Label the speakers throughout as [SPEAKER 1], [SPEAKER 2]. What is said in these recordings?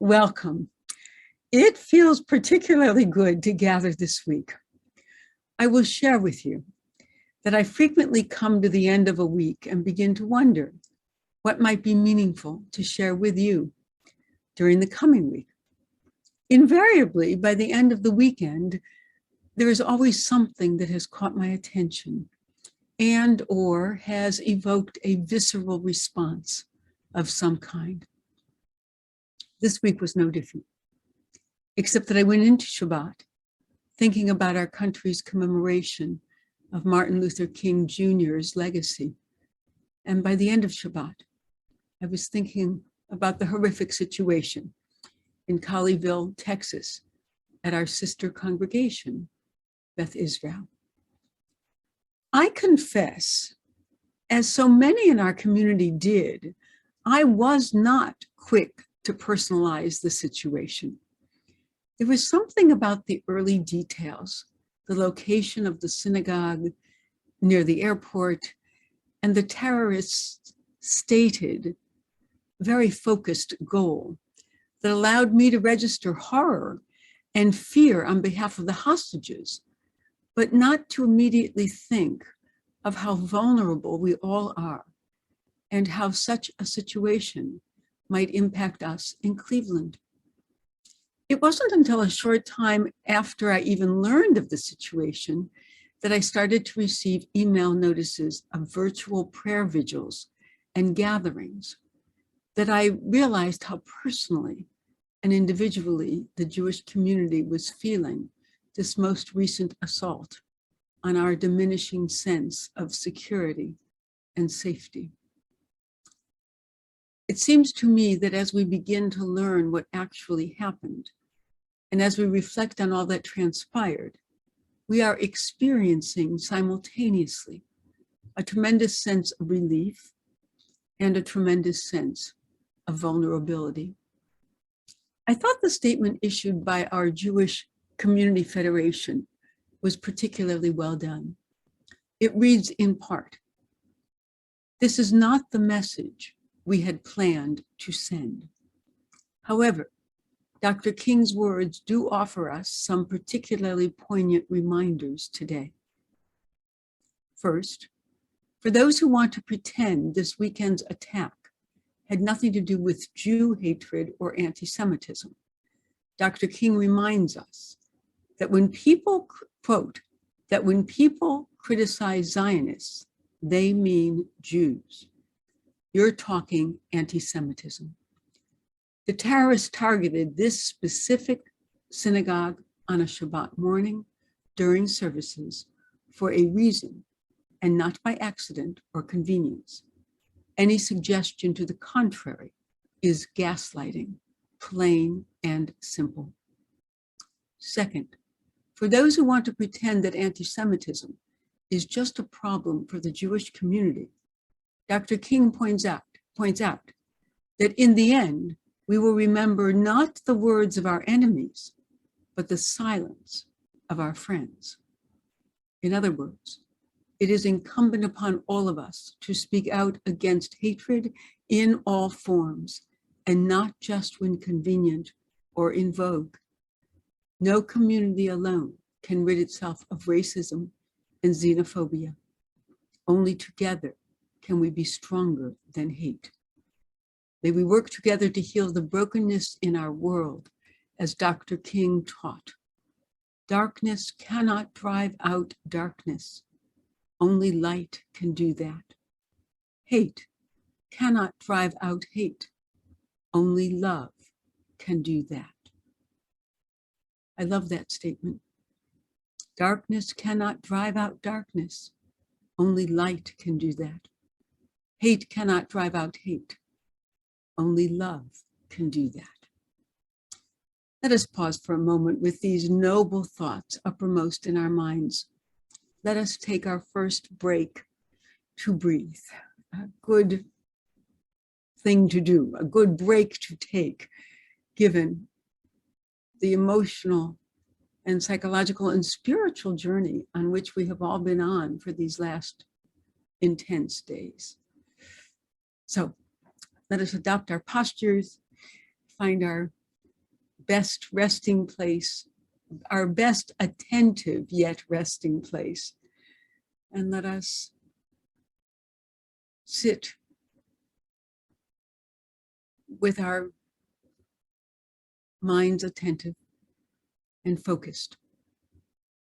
[SPEAKER 1] Welcome. It feels particularly good to gather this week. I will share with you that I frequently come to the end of a week and begin to wonder what might be meaningful to share with you during the coming week. Invariably, by the end of the weekend, there is always something that has caught my attention and or has evoked a visceral response of some kind. This week was no different, except that I went into Shabbat thinking about our country's commemoration of Martin Luther King Jr.'s legacy. And by the end of Shabbat, I was thinking about the horrific situation in Colleyville, Texas, at our sister congregation, Beth Israel. I confess, as so many in our community did, I was not quick to personalize the situation. There was something about the early details, the location of the synagogue near the airport, and the terrorists' stated, very focused goal that allowed me to register horror and fear on behalf of the hostages, but not to immediately think of how vulnerable we all are and how such a situation might impact us in Cleveland. It wasn't until a short time after I even learned of the situation that I started to receive email notices of virtual prayer vigils and gatherings that I realized how personally and individually the Jewish community was feeling this most recent assault on our diminishing sense of security and safety. It seems to me that as we begin to learn what actually happened, and as we reflect on all that transpired, we are experiencing simultaneously a tremendous sense of relief and a tremendous sense of vulnerability. I thought the statement issued by our Jewish Community Federation was particularly well done. It reads in part, "This is not the message we had planned to send. However, Dr. King's words do offer us some particularly poignant reminders today. First, for those who want to pretend this weekend's attack had nothing to do with Jew hatred or anti-Semitism, Dr. King reminds us that when people, quote, that when people criticize Zionists, they mean Jews. You're talking anti-Semitism. The terrorists targeted this specific synagogue on a Shabbat morning during services for a reason and not by accident or convenience. Any suggestion to the contrary is gaslighting, plain and simple. Second, for those who want to pretend that anti-Semitism is just a problem for the Jewish community, Dr. King points out that in the end, we will remember not the words of our enemies, but the silence of our friends. In other words, it is incumbent upon all of us to speak out against hatred in all forms, and not just when convenient or in vogue. No community alone can rid itself of racism and xenophobia. Only together can we be stronger than hate. May we work together to heal the brokenness in our world, as Dr. King taught. Darkness cannot drive out darkness. Only light can do that. Hate cannot drive out hate. Only love can do that. I love that statement. Darkness cannot drive out darkness. Only light can do that. Hate cannot drive out hate. Only love can do that. Let us pause for a moment with these noble thoughts uppermost in our minds. Let us take our first break to breathe. A good thing to do, a good break to take, given the emotional and psychological and spiritual journey on which we have all been on for these last intense days. So let us adopt our postures, find our best resting place, our best attentive yet resting place. And let us sit with our minds attentive and focused.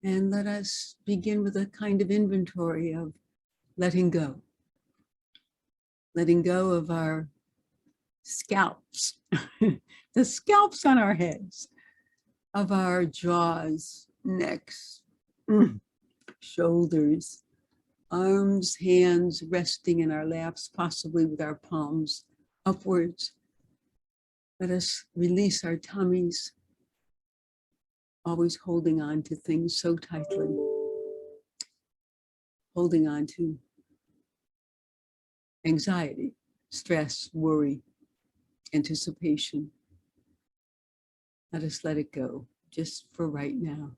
[SPEAKER 1] And let us begin with a kind of inventory of letting go of our scalps, the scalps on our heads, of our jaws, necks, shoulders, arms, hands resting in our laps, possibly with our palms upwards. Let us release our tummies, always holding on to things so tightly, holding on to anxiety, stress, worry, anticipation. Let us let it go just for right now.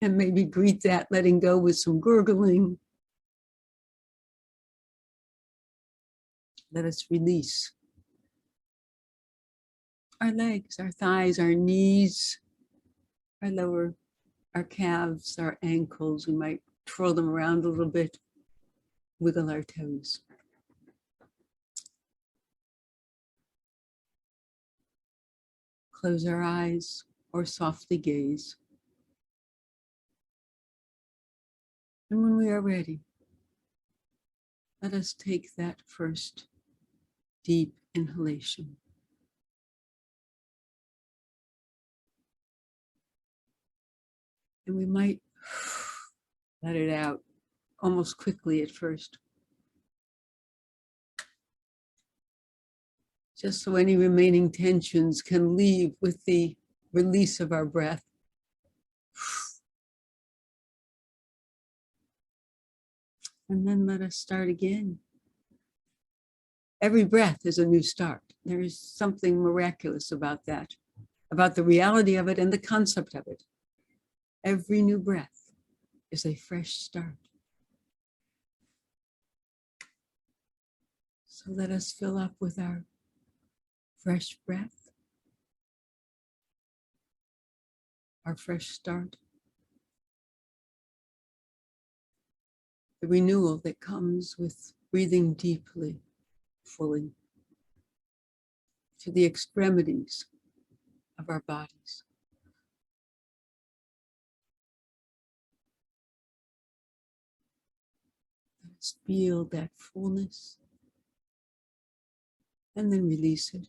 [SPEAKER 1] And maybe greet that letting go with some gurgling. Let us release our legs, our thighs, our knees, our calves, our ankles. We might twirl them around a little bit, wiggle our toes. Close our eyes or softly gaze. And when we are ready, let us take that first deep inhalation. And we might let it out almost quickly at first, just so any remaining tensions can leave with the release of our breath. And then let us start again. Every breath is a new start. There is something miraculous about that, about the reality of it and the concept of it. Every new breath is a fresh start. So let us fill up with our fresh breath, our fresh start, the renewal that comes with breathing deeply, fully, to the extremities of our bodies. Let's feel that fullness and then release it,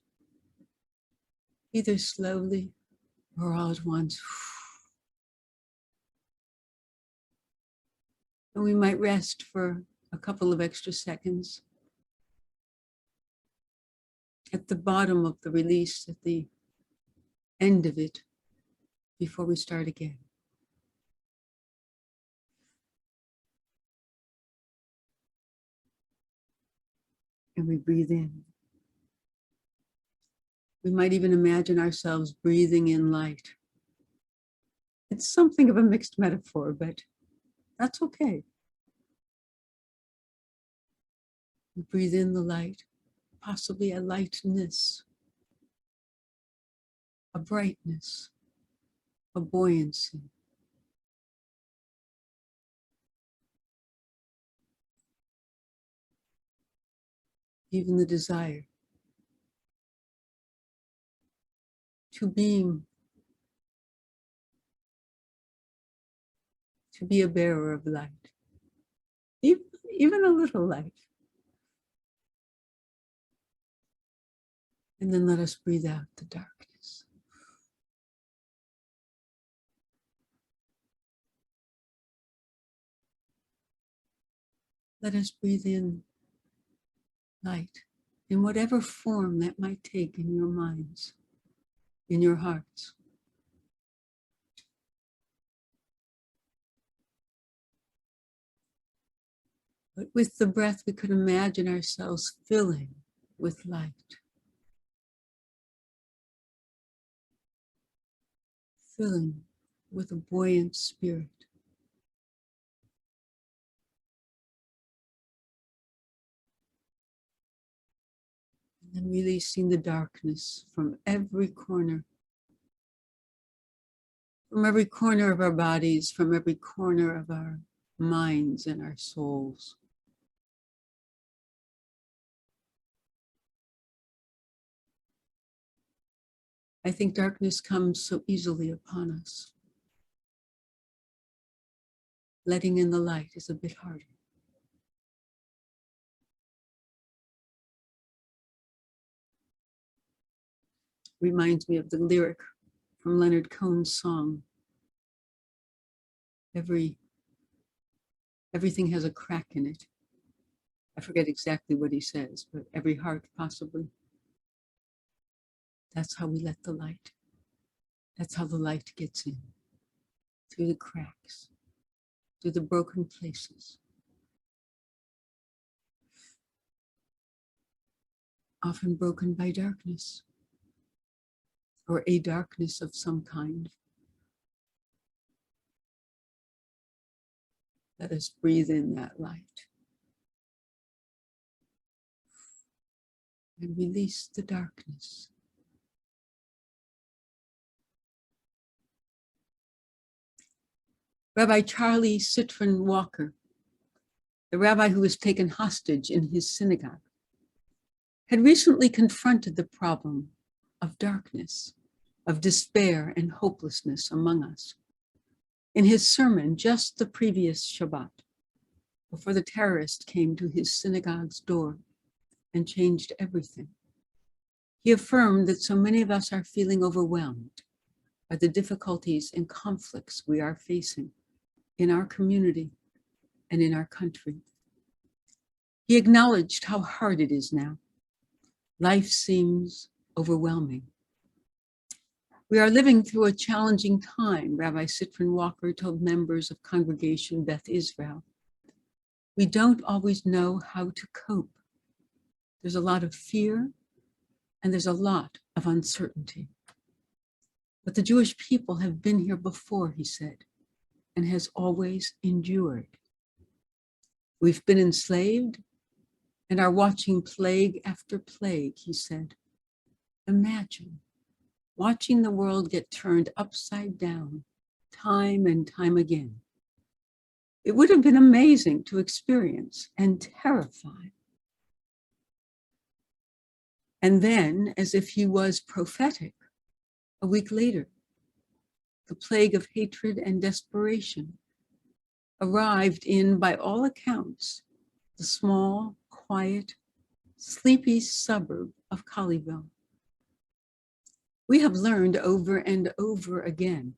[SPEAKER 1] either slowly or all at once. And we might rest for a couple of extra seconds at the bottom of the release, at the end of it, before we start again. And we breathe in. We might even imagine ourselves breathing in light. It's something of a mixed metaphor, but that's okay. We breathe in the light, possibly a lightness, a brightness, a buoyancy. Even the desire to beam, to be a bearer of light, even a little light. And then let us breathe out the darkness. Let us breathe in light in whatever form that might take in your minds, in your hearts. But with the breath, we could imagine ourselves filling with light. Filling with a buoyant spirit. And then releasing the darkness from every corner from every corner of our bodies, from every corner of our minds and our souls. I think darkness comes so easily upon us. Letting in the light is a bit harder. Reminds me of the lyric from Leonard Cohen's song, everything has a crack in it. I forget exactly what he says, but every heart possibly. That's how we let the light. That's how the light gets in, through the cracks, through the broken places. Often broken by darkness, or a darkness of some kind. Let us breathe in that light and release the darkness. Rabbi Charlie Citron Walker, the rabbi who was taken hostage in his synagogue, had recently confronted the problem of darkness, of despair and hopelessness among us. In his sermon just the previous Shabbat, before the terrorist came to his synagogue's door and changed everything, he affirmed that so many of us are feeling overwhelmed by the difficulties and conflicts we are facing in our community and in our country. He acknowledged how hard it is now. Life seems overwhelming. We are living through a challenging time, Rabbi Citron Walker told members of Congregation Beth Israel. We don't always know how to cope. There's a lot of fear and there's a lot of uncertainty. But the Jewish people have been here before, he said, and has always endured. We've been enslaved and are watching plague after plague, he said. Imagine watching the world get turned upside down time and time again. It would have been amazing to experience and terrifying. And then, as if he was prophetic, a week later, the plague of hatred and desperation arrived in, by all accounts, the small, quiet, sleepy suburb of Colleyville. We have learned over and over again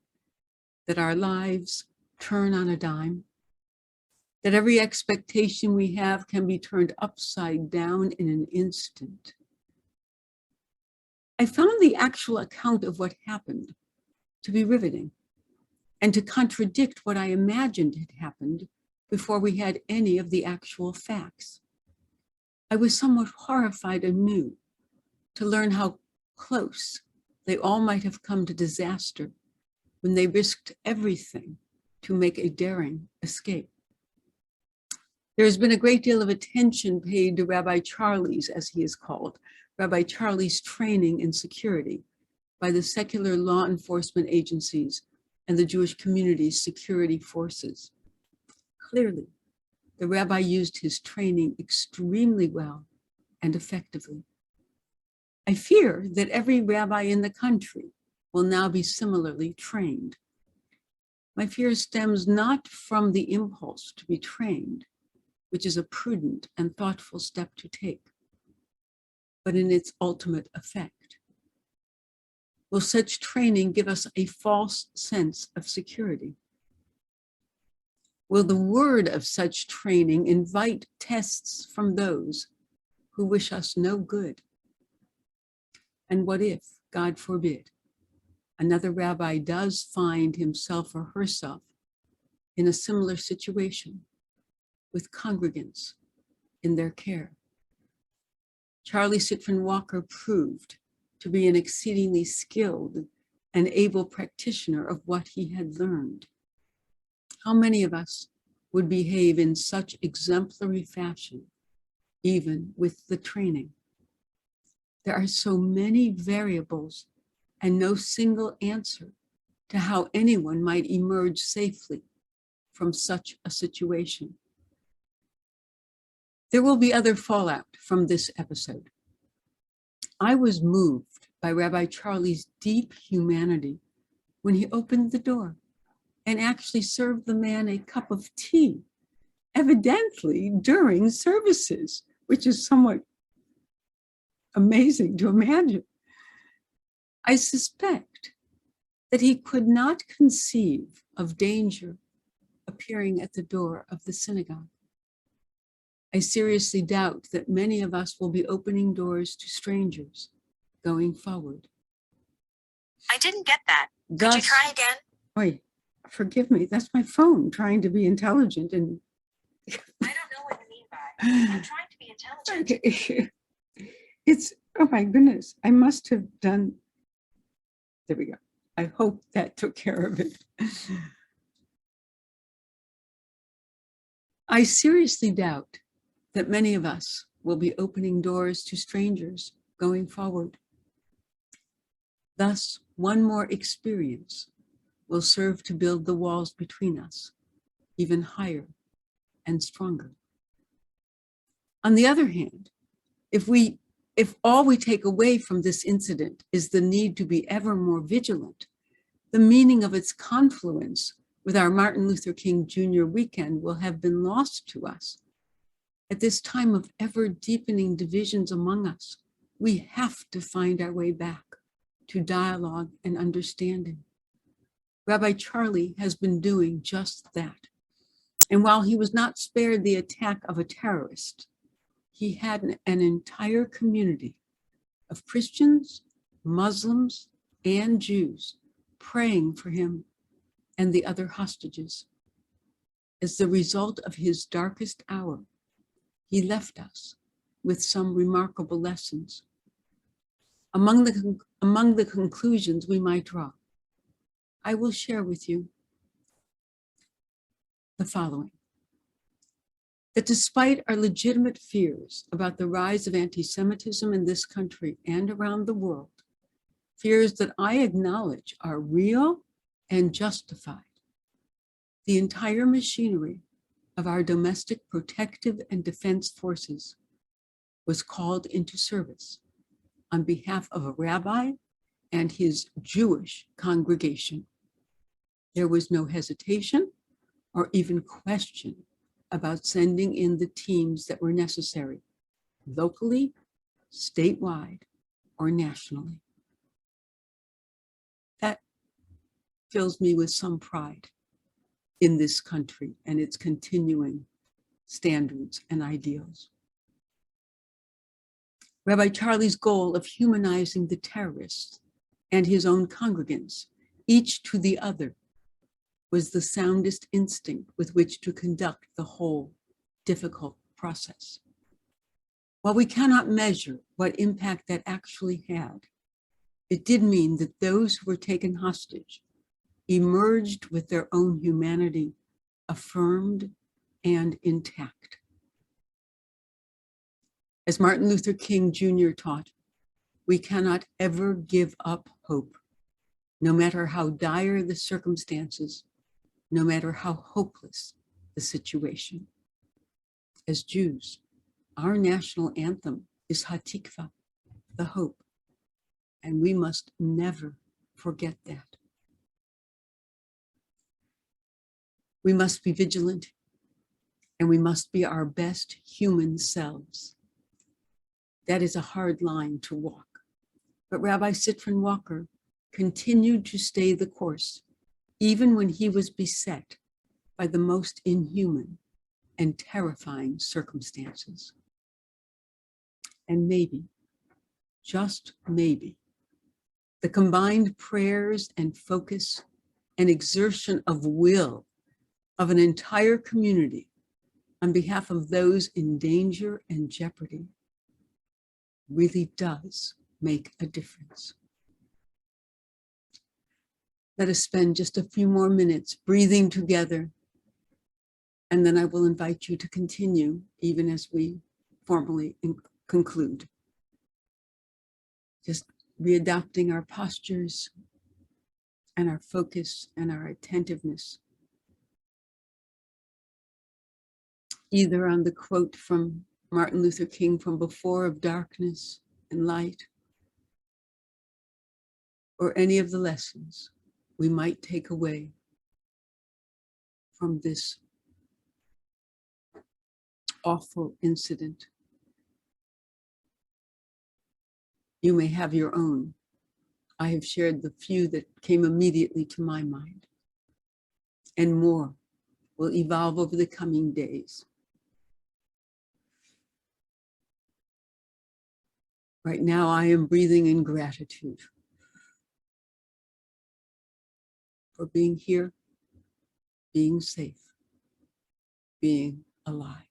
[SPEAKER 1] that our lives turn on a dime, that every expectation we have can be turned upside down in an instant. I found the actual account of what happened to be riveting and to contradict what I imagined had happened before we had any of the actual facts. I was somewhat horrified anew to learn how close they all might have come to disaster when they risked everything to make a daring escape. There has been a great deal of attention paid to Rabbi Charlie's, as he is called, Rabbi Charlie's training in security by the secular law enforcement agencies and the Jewish community's security forces. Clearly, the rabbi used his training extremely well and effectively. I fear that every rabbi in the country will now be similarly trained. My fear stems not from the impulse to be trained, which is a prudent and thoughtful step to take, but in its ultimate effect. Will such training give us a false sense of security? Will the word of such training invite tests from those who wish us no good? And what if, God forbid, another rabbi does find himself or herself in a similar situation with congregants in their care? Charlie Citron Walker proved to be an exceedingly skilled and able practitioner of what he had learned. How many of us would behave in such exemplary fashion, even with the training? There are so many variables and no single answer to how anyone might emerge safely from such a situation. There will be other fallout from this episode. I was moved by Rabbi Charlie's deep humanity when he opened the door and actually served the man a cup of tea, evidently during services, which is somewhat amazing to imagine. I suspect that he could not conceive of danger appearing at the door of the synagogue. I seriously doubt that many of us will be opening doors to strangers going forward.
[SPEAKER 2] I didn't get that. Could you try again?
[SPEAKER 1] Wait, forgive me. That's my phone trying to be intelligent and.
[SPEAKER 2] I don't know what you mean by I'm trying to be intelligent.
[SPEAKER 1] Okay. It's, oh my goodness, I must have done. There we go. I hope that took care of it. I seriously doubt that many of us will be opening doors to strangers going forward. Thus, one more experience will serve to build the walls between us even higher and stronger. On the other hand, if all we take away from this incident is the need to be ever more vigilant, the meaning of its confluence with our Martin Luther King Jr. weekend will have been lost to us. At this time of ever deepening divisions among us, we have to find our way back to dialogue and understanding. Rabbi Charlie has been doing just that. And while he was not spared the attack of a terrorist, he had an entire community of Christians, Muslims, and Jews praying for him and the other hostages. As the result of his darkest hour, he left us with some remarkable lessons. Among the conclusions we might draw, I will share with you the following. That despite our legitimate fears about the rise of anti-Semitism in this country and around the world, fears that I acknowledge are real and justified, the entire machinery of our domestic protective and defense forces was called into service on behalf of a rabbi and his Jewish congregation. There was no hesitation or even question about sending in the teams that were necessary, locally, statewide, or nationally. That fills me with some pride in this country and its continuing standards and ideals. Rabbi Charlie's goal of humanizing the terrorists and his own congregants, each to the other, was the soundest instinct with which to conduct the whole difficult process. While we cannot measure what impact that actually had, it did mean that those who were taken hostage emerged with their own humanity affirmed and intact. As Martin Luther King Jr. taught, we cannot ever give up hope, no matter how dire the circumstances, no matter how hopeless the situation. As Jews, our national anthem is Hatikva, the hope, and we must never forget that. We must be vigilant, and we must be our best human selves. That is a hard line to walk, but Rabbi Sitron Walker continued to stay the course, even when he was beset by the most inhuman and terrifying circumstances. And maybe, just maybe, the combined prayers and focus and exertion of will of an entire community on behalf of those in danger and jeopardy really does make a difference. Let us spend just a few more minutes breathing together, and then I will invite you to continue even as we formally conclude. Just readapting our postures and our focus and our attentiveness either on the quote from Martin Luther King from Before of Darkness and Light, or any of the lessons we might take away from this awful incident. You may have your own. I have shared the few that came immediately to my mind, and more will evolve over the coming days. Right now, I am breathing in gratitude for being here, being safe, being alive.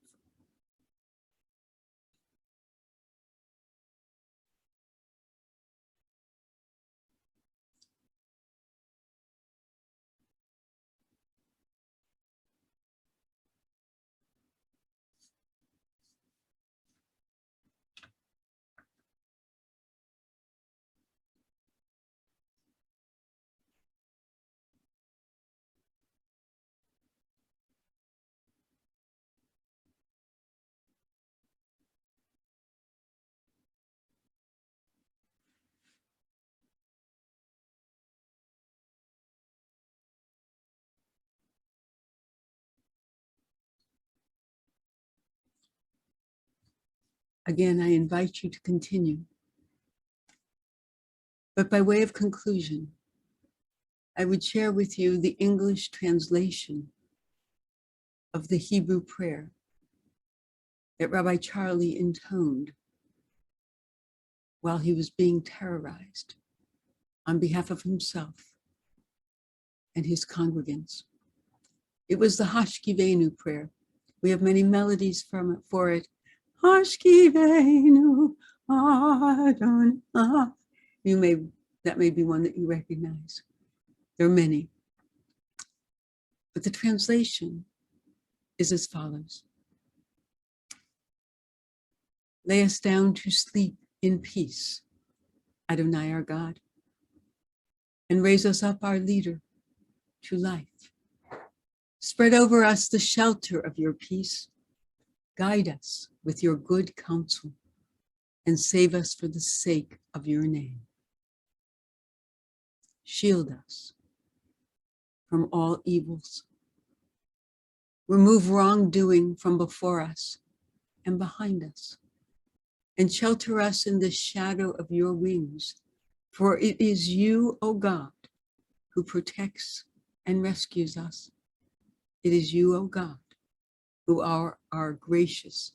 [SPEAKER 1] Again, I invite you to continue. But by way of conclusion, I would share with you the English translation of the Hebrew prayer that Rabbi Charlie intoned while he was being terrorized on behalf of himself and his congregants. It was the Hashkivenu prayer. We have many melodies for it. Hashkivenu Adonai. That may be one that you recognize. There are many. But the translation is as follows. Lay us down to sleep in peace, Adonai our God, and raise us up our leader to life. Spread over us the shelter of your peace. Guide us with your good counsel and save us for the sake of your name. Shield us from all evils. Remove wrongdoing from before us and behind us, and shelter us in the shadow of your wings. For it is you, O God, who protects and rescues us. It is you, O God, who are our gracious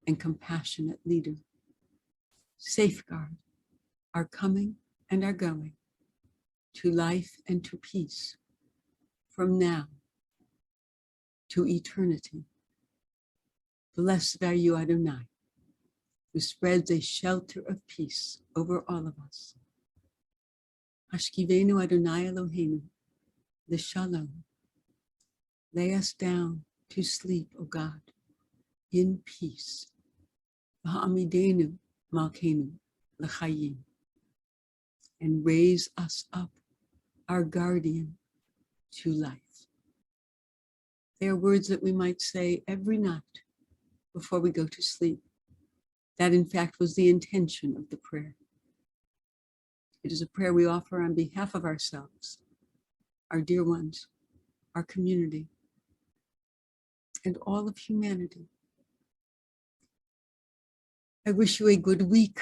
[SPEAKER 1] and compassionate leader. Safeguard our coming and our going to life and to peace from now to eternity. Blessed are you, Adonai, who spreads a shelter of peace over all of us. Hashkivenu Adonai Eloheinu, the Shalom. Lay us down to sleep, O God, in peace. V'ha'amidenu Malkeinu l'chayim, and raise us up, our guardian, to life. They are words that we might say every night before we go to sleep. That, in fact, was the intention of the prayer. It is a prayer we offer on behalf of ourselves, our dear ones, our community, and all of humanity. I wish you a good week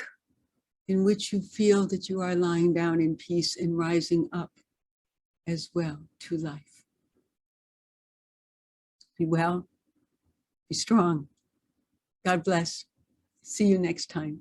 [SPEAKER 1] in which you feel that you are lying down in peace and rising up as well to life. Be well, be strong. God bless. See you next time.